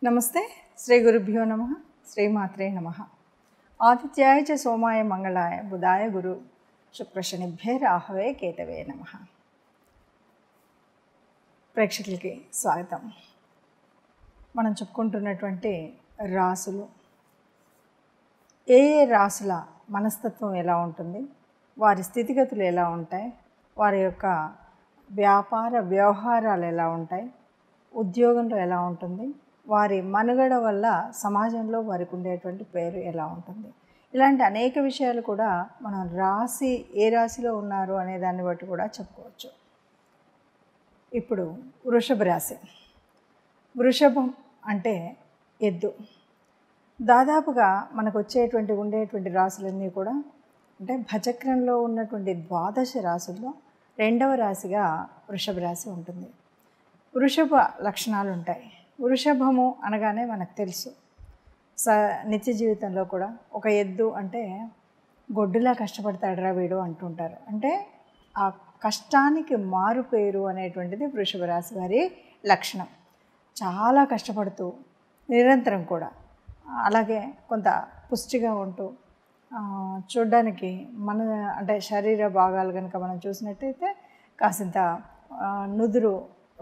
నమస్తే. శ్రీ గురుభ్యో నమ. శ్రీమాత్రే నమ. ఆదిత్యాయ చ సోమాయ మంగళాయ బుధాయ గురు శుక్రశనిభ్యే రాహవే కేతవే నమ. ప్రేక్షకులకి స్వాగతం. మనం చెప్పుకుంటున్నటువంటి రాసులు, ఏ రాసుల మనస్తత్వం ఎలా ఉంటుంది, వారి స్థితిగతులు ఎలా ఉంటాయి, వారి యొక్క వ్యాపార వ్యవహారాలు ఎలా ఉంటాయి, ఉద్యోగంలో ఎలా ఉంటుంది, వారి మనుగడ వల్ల సమాజంలో వారికి ఉండేటువంటి పేరు ఎలా ఉంటుంది, ఇలాంటి అనేక విషయాలు కూడా మనం ఏ రాశిలో ఉన్నారు అనే దాన్ని బట్టి కూడా చెప్పుకోవచ్చు. ఇప్పుడు వృషభ రాశి. వృషభం అంటే ఎద్దు. దాదాపుగా మనకు ఉండేటువంటి రాశులన్నీ కూడా అంటే భచక్రంలో ఉన్నటువంటి 12 రాశుల్లో 2వ రాశిగా వృషభ రాశి ఉంటుంది. వృషభ లక్షణాలు ఉంటాయి. వృషభము అనగానే మనకు తెలుసు, నిత్య జీవితంలో కూడా ఒక ఎద్దు అంటే గొడ్డులా కష్టపడతాడురా వీడు అంటుంటారు. అంటే ఆ కష్టానికి మారు పేరు అనేటువంటిది వృషభ రాశి వారి లక్షణం. చాలా కష్టపడుతూ నిరంతరం కూడా, అలాగే కొంత పుష్టిగా ఉంటూ, చూడ్డానికి అంటే శరీర భాగాలు కనుక మనం చూసినట్టయితే కాసింత నుదురు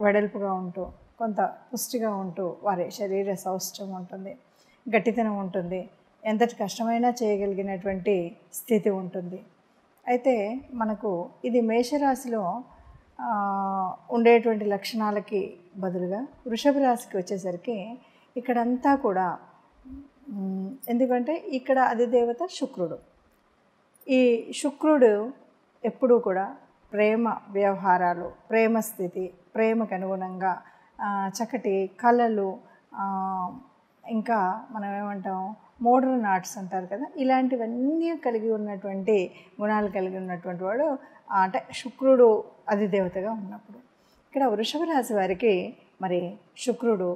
వెడల్పుగా ఉంటూ, కొంత పుష్టిగా ఉంటూ వారి శరీర సౌష్ఠ్యం ఉంటుంది, గట్టితనం ఉంటుంది, ఎంతటి కష్టమైనా చేయగలిగినటువంటి స్థితి ఉంటుంది. అయితే మనకు ఇది మేషరాశిలో ఉండేటువంటి లక్షణాలకి బదులుగా వృషభ రాశికి వచ్చేసరికి ఇక్కడంతా కూడా, ఎందుకంటే ఇక్కడ అధిదేవత శుక్రుడు. ఈ శుక్రుడు ఎప్పుడూ కూడా ప్రేమ వ్యవహారాలు, ప్రేమ స్థితి, ప్రేమకు అనుగుణంగా చక్కటి కళలు, ఇంకా మనం ఏమంటాం మోడర్న్ ఆర్ట్స్ అంటారు కదా, ఇలాంటివన్నీ కలిగి ఉన్నటువంటి గుణాలు కలిగి ఉన్నటువంటి వాడు అంటే శుక్రుడు అధిదేవతగా ఉన్నప్పుడు. ఇక్కడ వృషభ రాశి వారికి మరి శుక్రుడు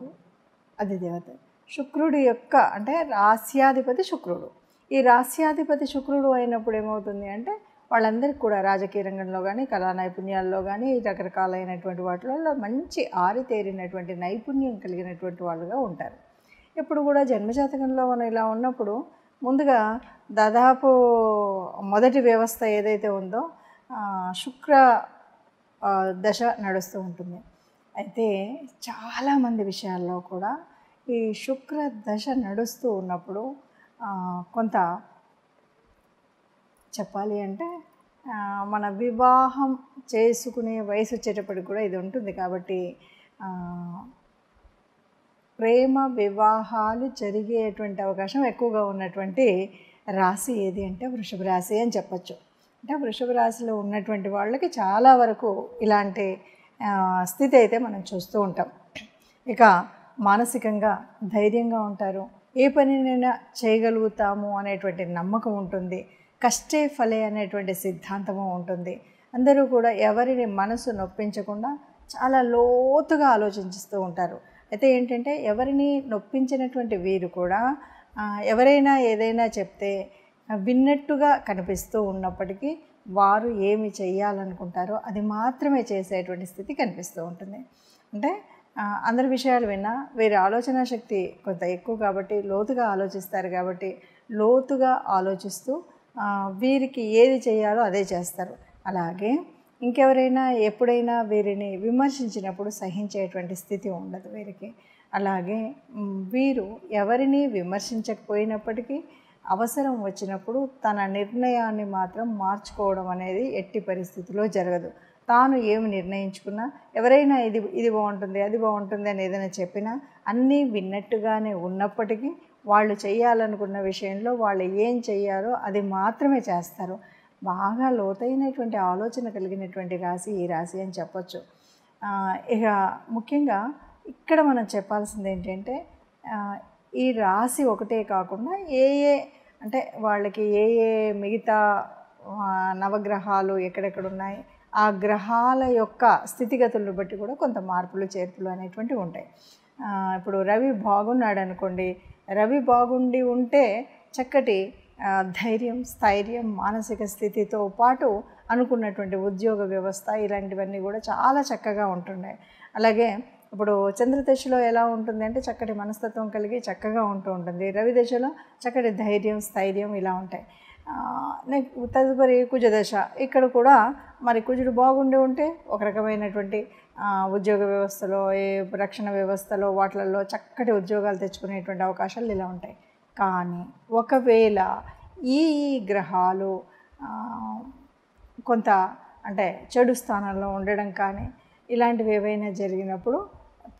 అధిదేవత. శుక్రుడి యొక్క అంటే రాస్యాధిపతి శుక్రుడు. ఈ రాస్యాధిపతి శుక్రుడు అయినప్పుడు ఏమవుతుంది అంటే వాళ్ళందరికీ కూడా రాజకీయ రంగంలో కానీ, కళా నైపుణ్యాల్లో కానీ, రకరకాలైనటువంటి వాటిలో మంచి ఆరితేరినటువంటి నైపుణ్యం కలిగినటువంటి వాళ్ళుగా ఉంటారు. ఇప్పుడు కూడా జన్మజాతకంలో మనం ఇలా ఉన్నప్పుడు ముందుగా దాదాపు మొదటి వ్యవస్థ ఏదైతే ఉందో శుక్ర దశ నడుస్తూ ఉంటుంది. అయితే చాలామంది విషయాల్లో కూడా ఈ శుక్ర దశ నడుస్తూ ఉన్నప్పుడు కొంత చెప్పాలి అంటే మన వివాహం చేసుకునే వయసు వచ్చేటప్పటికి కూడా ఇది ఉంటుంది. కాబట్టి ప్రేమ వివాహాలు జరిగేటువంటి అవకాశం ఎక్కువగా ఉన్నటువంటి రాశి ఏది అంటే వృషభ రాశి అని చెప్పచ్చు. అంటే వృషభ రాశిలో ఉన్నటువంటి వాళ్ళకి చాలా వరకు ఇలాంటి స్థితి అయితే మనం చూస్తూ ఉంటాం. ఇక మానసికంగా ధైర్యంగా ఉంటారు, ఏ పనినైనా చేయగలుగుతాము అనేటువంటి నమ్మకం ఉంటుంది, కష్టే ఫలే అనేటువంటి సిద్ధాంతము ఉంటుంది. అందరూ కూడా ఎవరిని మనసు నొప్పించకుండా చాలా లోతుగా ఆలోచిస్తూ ఉంటారు. అయితే ఏంటంటే ఎవరిని నొప్పించినటువంటి వీరు కూడా ఎవరైనా ఏదైనా చెప్తే విన్నట్టుగా కనిపిస్తూ ఉన్నప్పటికీ వారు ఏమి చేయాలనుకుంటారో అది మాత్రమే చేసేటువంటి స్థితి కనిపిస్తూ ఉంటుంది. అంటే అందరి విషయాలు విన్నా వీరి ఆలోచన శక్తి కొంత ఎక్కువ కాబట్టి, లోతుగా ఆలోచిస్తారు కాబట్టి, లోతుగా ఆలోచిస్తూ వీరికి ఏది చేయాలో అదే చేస్తారు. అలాగే ఇంకెవరైనా ఎప్పుడైనా వీరిని విమర్శించినప్పుడు సహించేటువంటి స్థితి ఉండదు వీరికి. అలాగే వీరు ఎవరిని విమర్శించకపోయినప్పటికీ అవసరం వచ్చినప్పుడు తన నిర్ణయాన్ని మాత్రం మార్చుకోవడం అనేది ఎట్టి పరిస్థితిలో జరగదు. తాను ఏమి నిర్ణయించుకున్నా, ఎవరైనా ఇది బాగుంటుంది, అది బాగుంటుంది అని ఏదైనా చెప్పినా అన్నీ విన్నట్టుగానే ఉన్నప్పటికీ వాళ్ళు చేయాలనుకున్న విషయంలో వాళ్ళు ఏం చేయాలో అది మాత్రమే చేస్తారు. బాగా లోతైనటువంటి ఆలోచన కలిగినటువంటి రాశి ఈ రాశి అని చెప్పచ్చు. ఇక ముఖ్యంగా ఇక్కడ మనం చెప్పాల్సింది ఏంటంటే ఈ రాశి ఒకటే కాకుండా అంటే వాళ్ళకి మిగతా నవగ్రహాలు ఎక్కడెక్కడ ఉన్నాయి, ఆ గ్రహాల యొక్క స్థితిగతులను బట్టి కూడా కొంత మార్పులు చేర్పులు అనేటువంటివి ఉంటాయి. ఇప్పుడు రవి బాగున్నాడు అనుకోండి, రవి బాగుండి ఉంటే చక్కటి ధైర్యం, స్థైర్యం, మానసిక స్థితితో పాటు అనుకున్నటువంటి ఉద్యోగ వ్యవస్థ ఇలాంటివన్నీ కూడా చాలా చక్కగా ఉంటున్నాయి. అలాగే ఇప్పుడు చంద్రదశలో ఎలా ఉంటుంది అంటే చక్కటి మనస్తత్వం కలిగి చక్కగా ఉంటూ ఉంటుంది. రవి దశలో చక్కటి ధైర్యం, స్థైర్యం ఇలా ఉంటాయి. తదుపరి కుజదశ, ఇక్కడ కూడా మరి కుజుడు బాగుండి ఉంటే ఒక రకమైనటువంటి ఉద్యోగ వ్యవస్థలో, ఏ రక్షణ వ్యవస్థలో వాటిలలో చక్కటి ఉద్యోగాలు తెచ్చుకునేటువంటి అవకాశాలు ఇలా ఉంటాయి. కానీ ఒకవేళ ఈ గ్రహాలు కొంత అంటే చెడు స్థానంలో ఉండడం కానీ ఇలాంటివి ఏవైనా జరిగినప్పుడు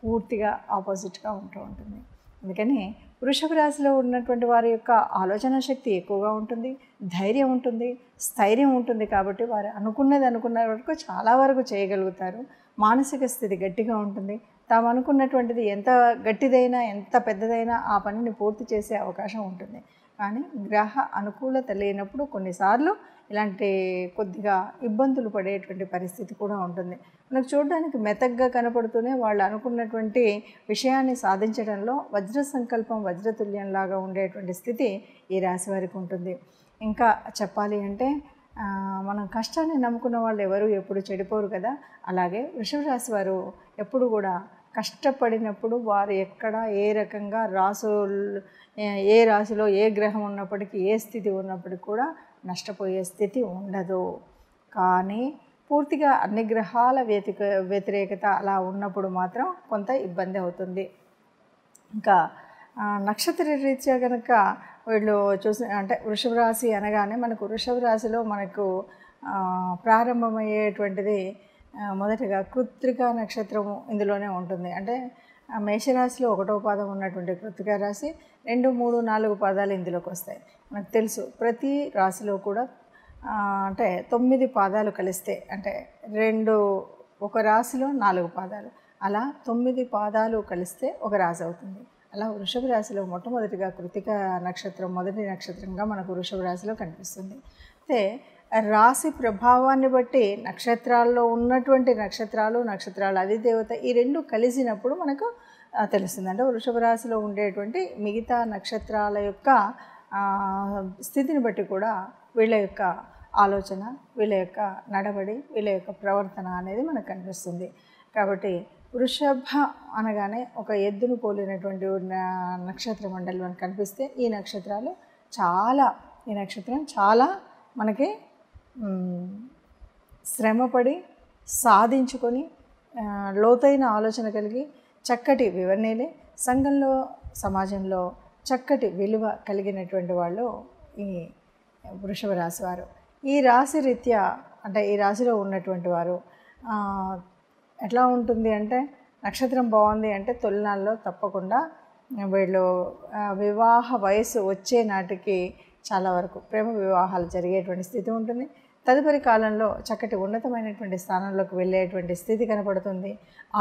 పూర్తిగా ఆపోజిట్గా ఉంటూ ఉంటుంది. అందుకని వృషభ రాశిలో ఉన్నటువంటి వారి యొక్క ఆలోచన శక్తి ఎక్కువగా ఉంటుంది, ధైర్యం ఉంటుంది, స్థైర్యం ఉంటుంది. కాబట్టి వారు అనుకున్న వరకు చాలా వరకు చేయగలుగుతారు. మానసిక స్థితి గట్టిగా ఉంటుంది. తాము అనుకున్నటువంటిది ఎంత గట్టిదైనా, ఎంత పెద్దదైనా ఆ పనిని పూర్తి చేసే అవకాశం ఉంటుంది. కానీ గ్రహ అనుకూలత లేనప్పుడు కొన్నిసార్లు ఇలాంటి కొద్దిగా ఇబ్బందులు పడేటువంటి పరిస్థితి కూడా ఉంటుంది. మనకు చూడడానికి మెతగ్గా కనపడుతూనే వాళ్ళు అనుకున్నటువంటి విషయాన్ని సాధించడంలో వజ్ర సంకల్పం, వజ్రతుల్యంలాగా ఉండేటువంటి స్థితి ఈ రాశి వారికి ఉంటుంది. ఇంకా చెప్పాలి అంటే మనం కష్టాన్ని నమ్ముకున్న వాళ్ళు ఎవరు ఎప్పుడు చెడిపోరు కదా. అలాగే వృషభ రాశి వారు ఎప్పుడు కూడా కష్టపడినప్పుడు వారు ఎక్కడ ఏ రకంగా ఏ రాశిలో ఏ గ్రహం ఉన్నప్పటికీ, ఏ స్థితి ఉన్నప్పటికీ కూడా నష్టపోయే స్థితి ఉండదు. కానీ పూర్తిగా అన్ని గ్రహాల వ్యతిరేకత అలా ఉన్నప్పుడు మాత్రం కొంత ఇబ్బంది అవుతుంది. ఇంకా నక్షత్ర రీత్యా కనుక వీళ్ళు చూసి అంటే వృషభ రాశి అనగానే మనకు వృషభ రాశిలో మనకు ప్రారంభమయ్యేటువంటిది మొదటిగా కృత్తికా నక్షత్రము ఇందులోనే ఉంటుంది. అంటే మేషరాశిలో 1వ పాదం ఉన్నటువంటి కృత్తికా రాశి 2, 3, 4 పాదాలు ఇందులోకి వస్తాయి. మనకు తెలుసు ప్రతి రాశిలో కూడా అంటే 9 పాదాలు కలిస్తే అంటే ఒక రాశిలో 4 పాదాలు, అలా 9 పాదాలు కలిస్తే ఒక రాశి అవుతుంది. అలా వృషభ రాశిలో మొట్టమొదటిగా కృత్తికా నక్షత్రం మొదటి నక్షత్రంగా మనకు వృషభ రాశిలో కనిపిస్తుంది. అయితే రాశి ప్రభావాన్ని బట్టి నక్షత్రాల్లో ఉన్నటువంటి నక్షత్రాల అధిదేవత ఈ రెండు కలిసినప్పుడు మనకు తెలుస్తుంది. అంటే వృషభ రాశిలో ఉండేటువంటి మిగతా నక్షత్రాల యొక్క స్థితిని బట్టి కూడా వీళ్ళ యొక్క ఆలోచన, వీళ్ళ యొక్క నడవడి, వీళ్ళ యొక్క ప్రవర్తన అనేది మనకు కనిపిస్తుంది. కాబట్టి వృషభ అనగానే ఒక ఎద్దును పోలినటువంటి నక్షత్ర మండలి మనకు కనిపిస్తే ఈ నక్షత్రం చాలా మనకి శ్రమపడి సాధించుకొని లోతైన ఆలోచన కలిగి చక్కటి వివరణలే సంఘంలో, సమాజంలో చక్కటి విలువ కలిగినటువంటి వాళ్ళు ఈ వృషభ రాశి వారు. ఈ రాశి రీత్యా అంటే ఈ రాశిలో ఉన్నటువంటి వారు ఎట్లా ఉంటుంది అంటే నక్షత్రం బాగుంది అంటే తొలినాళ్ళలో తప్పకుండా వీళ్ళు వివాహ వయసు వచ్చే నాటికి చాలా వరకు ప్రేమ వివాహాలు జరిగేటువంటి స్థితి ఉంటుంది. తదుపరి కాలంలో చక్కటి ఉన్నతమైనటువంటి స్థానంలోకి వెళ్ళేటువంటి స్థితి కనపడుతుంది.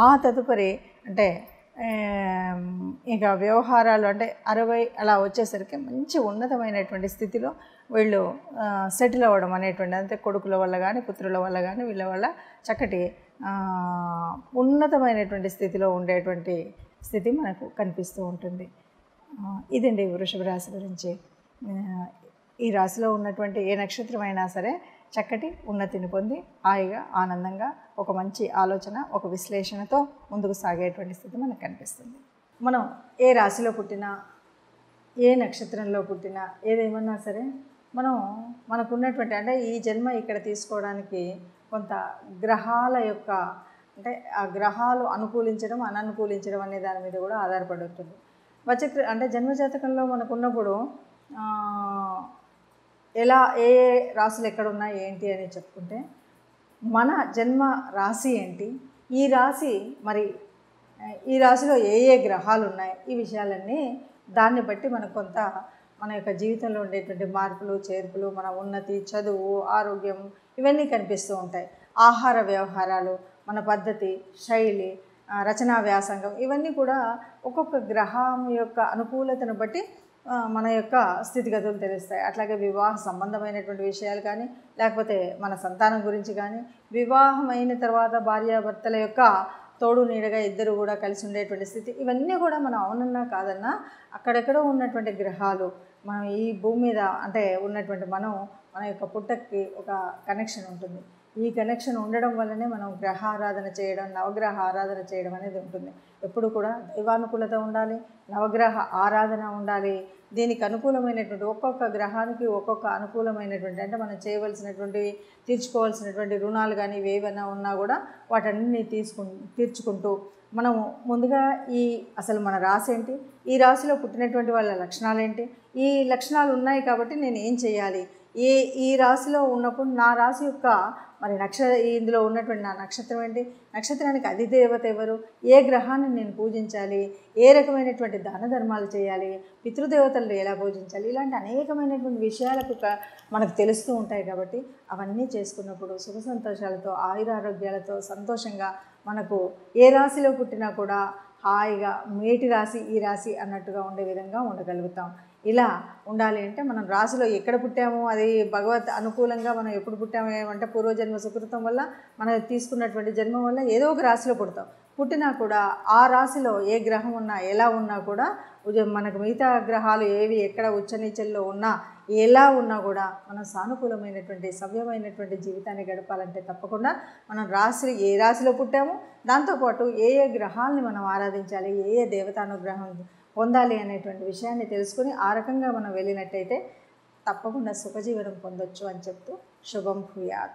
ఆ తదుపరి అంటే ఇక వ్యవహారాలు అంటే 60 అలా వచ్చేసరికి మంచి ఉన్నతమైనటువంటి స్థితిలో వీళ్ళు సెటిల్ అవ్వడం అనేటువంటి, అంటే కొడుకుల వల్ల కానీ పుత్రుల వల్ల కానీ వీళ్ళ వల్ల చక్కటి ఉన్నతమైనటువంటి స్థితిలో ఉండేటువంటి స్థితి మనకు కనిపిస్తూ ఉంటుంది. ఇదండి వృషభ రాశి గురించి. ఈ రాశిలో ఉన్నటువంటి ఏ నక్షత్రమైనా సరే చక్కటి ఉన్నతిని పొంది హాయిగా ఆనందంగా ఒక మంచి ఆలోచన, ఒక విశ్లేషణతో ముందుకు సాగేటువంటి స్థితి మనకు కనిపిస్తుంది. మనం ఏ రాశిలో పుట్టినా, ఏ నక్షత్రంలో పుట్టినా, ఏదేమన్నా సరే మనకున్నటువంటి అంటే ఈ జన్మ ఇక్కడ తీసుకోవడానికి కొంత గ్రహాల యొక్క అంటే ఆ గ్రహాలు అనుకూలించడం, అననుకూలించడం అనే దాని మీద కూడా ఆధారపడి ఉంటుంది. అంటే జన్మజాతకంలో మనకున్నప్పుడు ఎలా ఏ రాశులు ఎక్కడున్నాయి ఏంటి అని చెప్పుకుంటే మన జన్మ రాశి ఏంటి, ఈ రాశి మరి ఈ రాశిలో ఏ గ్రహాలు ఉన్నాయి, ఈ విషయాలన్నీ దాన్ని బట్టి మనకు కొంత మన యొక్క జీవితంలో ఉండేటువంటి మార్పులు, చేర్పులు, మన ఉన్నతి, చదువు, ఆరోగ్యం ఇవన్నీ కనిపిస్తూ ఉంటాయి. ఆహార వ్యవహారాలు, మన పద్ధతి, శైలి, రచనా వ్యాసంగం ఇవన్నీ కూడా ఒక్కొక్క గ్రహం యొక్క అనుకూలతను బట్టి మన యొక్క స్థితిగతులు తెలుస్తాయి. అట్లాగే వివాహ సంబంధమైనటువంటి విషయాలు కానీ, లేకపోతే మన సంతానం గురించి కానీ, వివాహమైన తర్వాత భార్యాభర్తల యొక్క తోడు నీడగా ఇద్దరు కూడా కలిసి ఉండేటువంటి స్థితి, ఇవన్నీ కూడా మనం అవునన్నా కాదన్నా అక్కడెక్కడో ఉన్నటువంటి గ్రహాలు మనం ఈ భూమి మీద అంటే ఉన్నటువంటి మనం మన యొక్క పుట్టకి ఒక కనెక్షన్ ఉంటుంది. ఈ కనెక్షన్ ఉండడం వల్లనే మనం గ్రహ ఆరాధన చేయడం, నవగ్రహ ఆరాధన చేయడం అనేది ఉంటుంది. ఎప్పుడు కూడా దైవానుకూలత ఉండాలి, నవగ్రహ ఆరాధన ఉండాలి. దీనికి అనుకూలమైనటువంటి ఒక్కొక్క గ్రహానికి ఒక్కొక్క అనుకూలమైనటువంటి, అంటే మనం చేయవలసినటువంటి, తీర్చుకోవాల్సినటువంటి రుణాలు కానీ ఏవైనా ఉన్నా కూడా వాటన్నిటిని తీర్చుకుంటూ మనము ముందుగా అసలు మన రాశి ఏంటి, ఈ రాశిలో పుట్టినటువంటి వాళ్ళ లక్షణాలు ఏంటి, ఈ లక్షణాలు ఉన్నాయి కాబట్టి నేను ఏం చేయాలి, ఈ రాశిలో ఉన్నప్పుడు నా రాశి యొక్క మరి ఇందులో ఉన్నటువంటి నా నక్షత్రం ఏంటి, నక్షత్రానికి అధిదేవత ఎవరు, ఏ గ్రహాన్ని నేను పూజించాలి, ఏ రకమైనటువంటి దాన ధర్మాలు చేయాలి, పితృదేవతలను ఎలా పూజించాలి, ఇలాంటి అనేకమైనటువంటి విషయాలకు మనకు తెలుస్తూ ఉంటాయి. కాబట్టి అవన్నీ చేసుకున్నప్పుడు సుఖ సంతోషాలతో, ఆయురారోగ్యాలతో సంతోషంగా మనకు ఏ రాశిలో పుట్టినా కూడా హాయిగా మేటి రాశి ఈ రాశి అన్నట్టుగా ఉండే విధంగా ఉండగలుగుతాం. ఇలా ఉండాలి అంటే మనం రాశిలో ఎక్కడ పుట్టామో అది భగవత్ అనుకూలంగా మనం ఎప్పుడు పుట్టామో ఏమంటే పూర్వజన్మ సుకృతం వల్ల మనం తీసుకున్నటువంటి జన్మ వల్ల ఏదో ఒక రాశిలో పుడతాం. పుట్టినా కూడా ఆ రాశిలో ఏ గ్రహం ఉన్నా ఎలా ఉన్నా కూడా మనకు మిగతా గ్రహాలు ఏవి ఎక్కడ ఉచ్చనీచల్లో ఉన్నా ఎలా ఉన్నా కూడా మనం సానుకూలమైనటువంటి సవ్యమైనటువంటి జీవితాన్ని గడపాలంటే తప్పకుండా మనం ఏ రాశిలో పుట్టామో దాంతోపాటు ఏ గ్రహాలని మనం ఆరాధించాలి, ఏ దేవతానుగ్రహం పొందాలి అనేటువంటి విషయాన్ని తెలుసుకుని ఆ రకంగా మనం వెళ్ళినట్టయితే తప్పకుండా సుఖజీవనం పొందొచ్చు అని చెప్తూ శుభం భూయాత్.